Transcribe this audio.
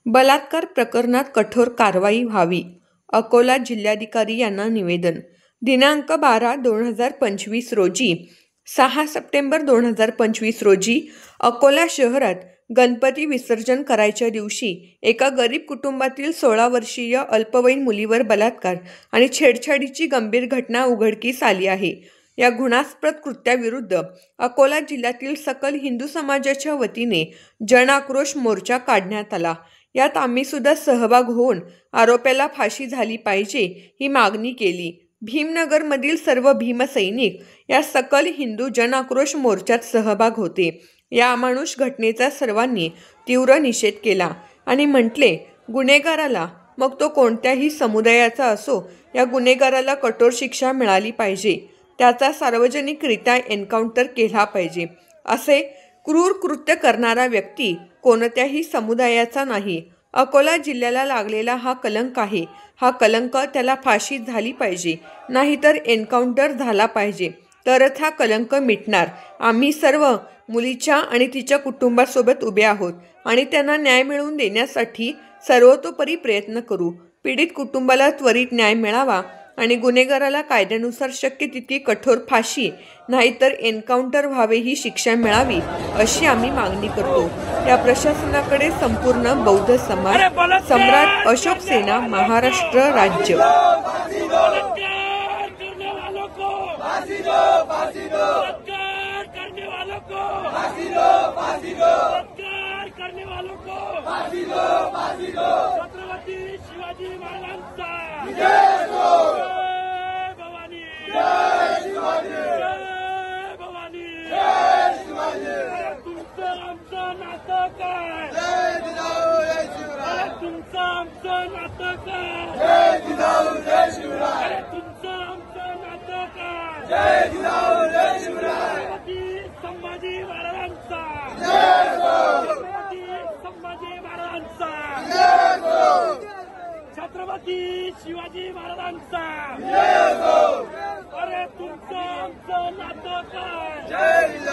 बलात्कार प्रकरणात कठोर कारवाई व्हावी, अकोला जिल्हाधिकारी यांना निवेदन. दिनांक 12/2025 रोजी 6 सप्टेंबर 2025 रोजी अकोला शहरात गणपती विसर्जन करायच्या दिवशी एका गरीब कुटुंबातील 16 वर्षीय अल्पवयीन मुलीवर बलात्कार आणि छेडछाडीची गंभीर घटना उघडकीस आली आहे. या घृणास्पद कृत्याविरुद्ध अकोला जिल्ह्यातील सकल हिंदू समाजाच्या वतीने जनआक्रोश मोर्चा काढण्यात आला. यात आम्ही सुद्धा सहभाग होऊन आरोपीला फाशी झाली पाहिजे ही मागणी केली. भीमनगरमधील सर्व भीमसैनिक या सकल हिंदू जनआक्रोश मोर्चात सहभाग होते. या अमानुष घटनेचा सर्वांनी तीव्र निषेध केला आणि म्हटले, गुन्हेगाराला, मग तो कोणत्याही समुदायाचा असो, या गुन्हेगाराला कठोर शिक्षा मिळाली पाहिजे. त्याचा सार्वजनिकरित्या एन्काउंटर केला पाहिजे. असे क्रूर कृत्य करणारा व्यक्ती कोणत्याही समुदायाचा नाही. अकोला जिल्ह्याला लागलेला हा कलंक आहे. हा कलंक त्याला फाशी झाली पाहिजे, नाहीतर एन्काउंटर झाला पाहिजे, तरच हा कलंक मिटणार. आम्ही सर्व मुलीच्या आणि तिच्या कुटुंबासोबत उभे आहोत आणि त्यांना न्याय मिळवून देण्यासाठी सर्वतोपरी प्रयत्न करू. पीडित कुटुंबाला त्वरित न्याय मिळावा आणि गुन्हेगाराला कायद्यानुसार शक्य तितकी कठोर फाशी नाहीतर एन्काउंटर व्हावे ही शिक्षा मिळावी, अशी आम्ही मागणी करतो. या प्रशासनाकडे संपूर्ण बौद्ध समाज, सम्राट अशोक सेना, महाराष्ट्र राज्य. छत्रपती शिवाजी महाराजांचा. अरे तुमचं आमचं नातं काय?